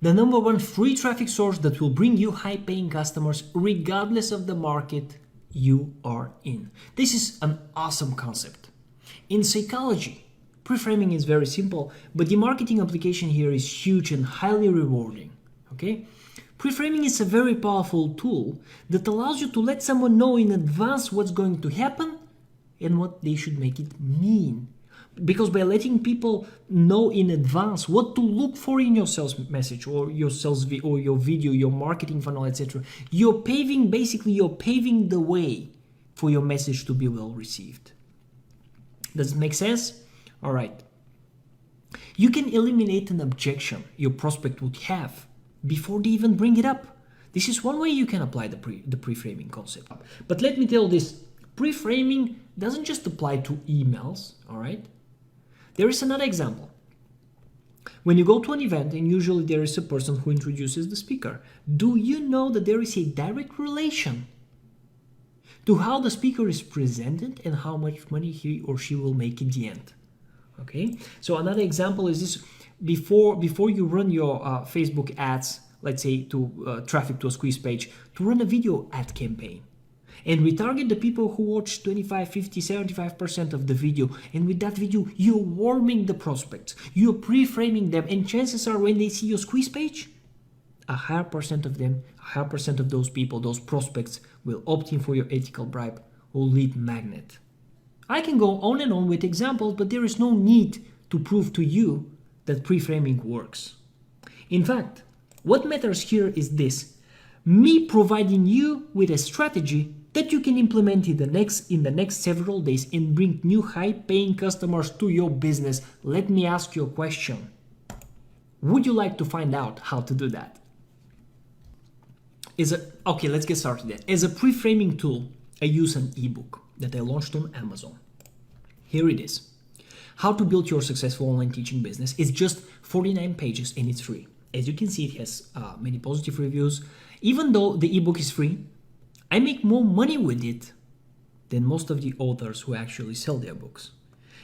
The number one free traffic source that will bring you high-paying customers regardless of the market you are in. This is an awesome concept. In psychology, pre-framing is very simple, but the marketing application here is huge and highly rewarding. Okay? Pre-framing is a very powerful tool that allows you to let someone know in advance what's going to happen and what they should make it mean. Because by letting people know in advance what to look for in your sales message or your sales or your video, your marketing funnel, etc., you're paving the way for your message to be well received. Does it make sense? All right. You can eliminate an objection your prospect would have before they even bring it up. This is one way you can apply the pre-framing concept. But let me tell you this, pre-framing doesn't just apply to emails, all right? There is another example. When you go to an event, and usually there is a person who introduces the speaker, do you know that there is a direct relation to how the speaker is presented and how much money he or she will make in the end? Okay, so another example is this: before you run your Facebook ads, let's say to traffic to a squeeze page, to run a video ad campaign. And we target the people who watch 25, 50, 75% of the video. And with that video, you're warming the prospects. You're pre-framing them. And chances are when they see your squeeze page, a higher percent of those people, those prospects, will opt in for your ethical bribe or lead magnet. I can go on and on with examples, but there is no need to prove to you that pre-framing works. In fact, what matters here is this: me providing you with a strategy that you can implement in the next several days and bring new high-paying customers to your business. Let me ask you a question. Would you like to find out how to do that? Okay, let's get started then. As a pre-framing tool, I use an ebook that I launched on Amazon. Here it is. How to build your successful online teaching business. It's just 49 pages and it's free. As you can see, it has many positive reviews. Even though the ebook is free, I make more money with it than most of the authors who actually sell their books.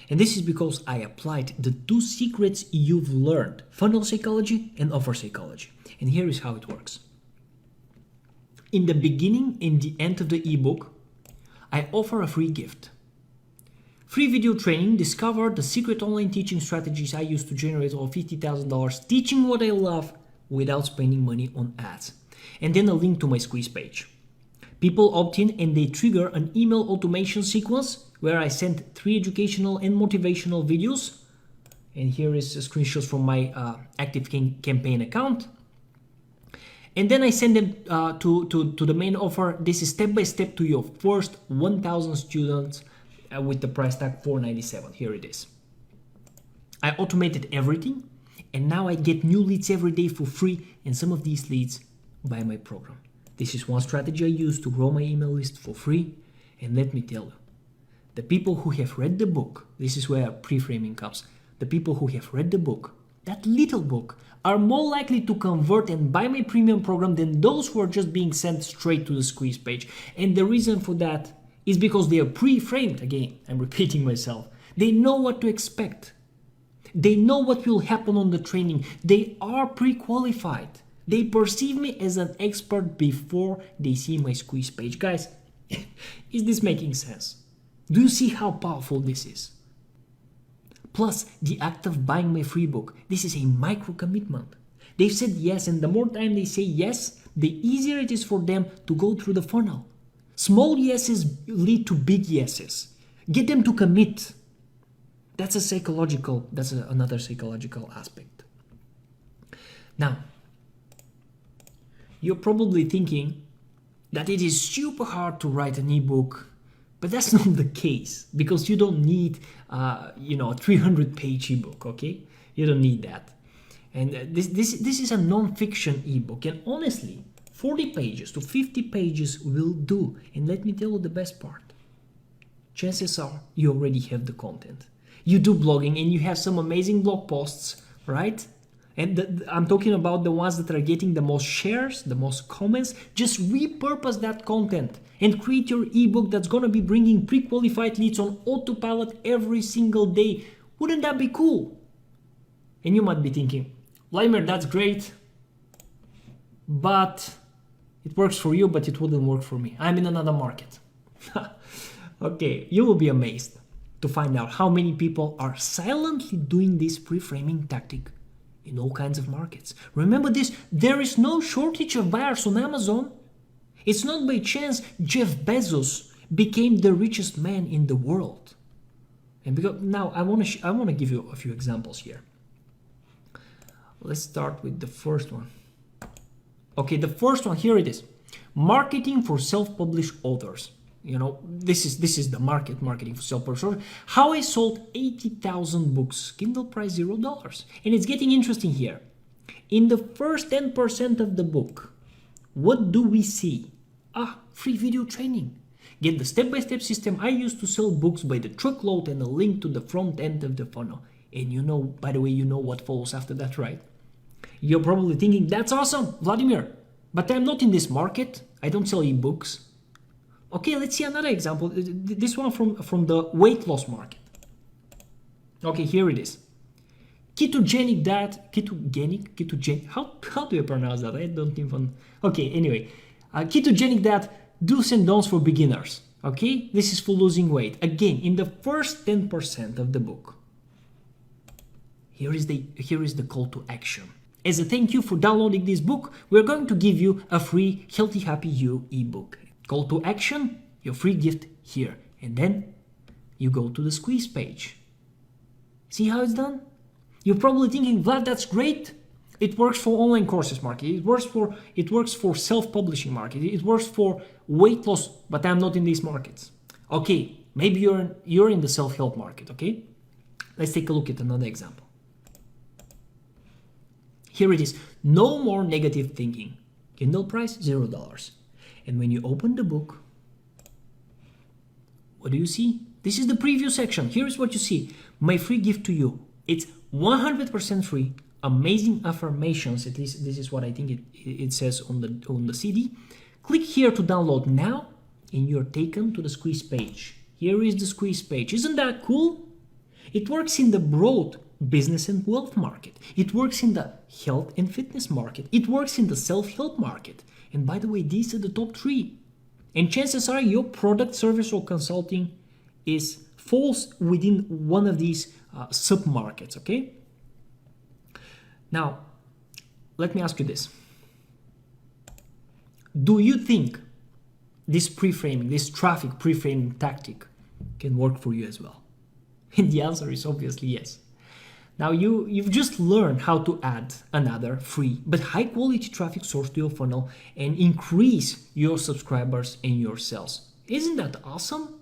And this is because I applied the two secrets you've learned: funnel psychology and offer psychology. And here is how it works. In the beginning and the end of the ebook, I offer a free gift. Free video training, discover the secret online teaching strategies I use to generate over $50,000 teaching what I love without spending money on ads. And then a link to my squeeze page. People opt in and they trigger an email automation sequence where I send 3 educational and motivational videos. And here is screenshots from my active campaign account. And then I send them to the main offer. This is step by step to your first 1,000 students with the price tag $497. Here it is. I automated everything, and now I get new leads every day for free, and some of these leads buy my program. This is one strategy I use to grow my email list for free. And let me tell you, the people who have read the book, this is where pre-framing comes. The people who have read the book, that little book, are more likely to convert and buy my premium program than those who are just being sent straight to the squeeze page. And the reason for that is because they are pre-framed. Again, I'm repeating myself. They know what to expect. They know what will happen on the training. They are pre-qualified. They perceive me as an expert before they see my squeeze page. Guys, is this making sense? Do you see how powerful this is? Plus, the act of buying my free book, this is a micro commitment. They've said yes, and the more time they say yes, the easier it is for them to go through the funnel. Small yeses lead to big yeses. Get them to commit. That's another psychological aspect. Now, you're probably thinking that it is super hard to write an ebook, but that's not the case, because you don't need a 300-page ebook. Okay, you don't need that. And this is a non-fiction ebook, and honestly, 40 pages to 50 pages will do. And let me tell you the best part. Chances are you already have the content. You do blogging and you have some amazing blog posts, right? And I'm talking about the ones that are getting the most shares, the most comments. Just repurpose that content and create your ebook that's going to be bringing pre-qualified leads on autopilot every single day. Wouldn't that be cool? And you might be thinking, Vladimir, that's great, but it works for you, but it wouldn't work for me. I'm in another market. Okay, you will be amazed to find out how many people are silently doing this pre-framing tactic in all kinds of markets. Remember this, there is no shortage of buyers on Amazon. It's not by chance Jeff Bezos became the richest man in the world. And because now I want to give you a few examples here. Let's start with the first one. Okay, the first one, here it is. Marketing for self-published authors. You know, this is the marketing for self-published authors. How I sold 80,000 books, Kindle price $0. And it's getting interesting here. In the first 10% of the book, what do we see? Free video training. Get the step-by-step system I use to sell books by the truckload and a link to the front end of the funnel. And you know, by the way, you know what follows after that, right? You're probably thinking, that's awesome, Vladimir, but I'm not in this market. I don't sell ebooks. Okay, let's see another example. This one from the weight loss market. Okay, here it is. Ketogenic, how do you pronounce that? I don't even, okay, anyway. Ketogenic diet, do's and don'ts for beginners. Okay, this is for losing weight. Again, in the first 10% of the book. Here is the call to action. As a thank you for downloading this book, we're going to give you a free Healthy Happy You ebook. Call to action, your free gift here. And then you go to the squeeze page. See how it's done? You're probably thinking, Vlad, that's great. It works for online courses market. It works for self-publishing market. It works for weight loss, but I'm not in these markets. Okay, maybe you're in the self-help market, okay? Let's take a look at another example. Here it is. No more negative thinking. Kindle price $0. And when you open the book, what do you see? This is the preview section. Here's what you see. My free gift to you. It's 100% free. Amazing affirmations, at least this is what I think it says on the CD. Click here to download now and you're taken to the squeeze page. Here is the squeeze page. Isn't that cool? It works in the broad business and wealth market. It works in the health and fitness market. It works in the self-help market. And by the way, these are the top 3. And chances are your product, service or consulting falls within one of these sub-markets, okay? Now, let me ask you this. Do you think this pre-framing, this traffic pre-framing tactic can work for you as well? And the answer is obviously yes. Now, you've just learned how to add another free but high-quality traffic source to your funnel and increase your subscribers and your sales. Isn't that awesome?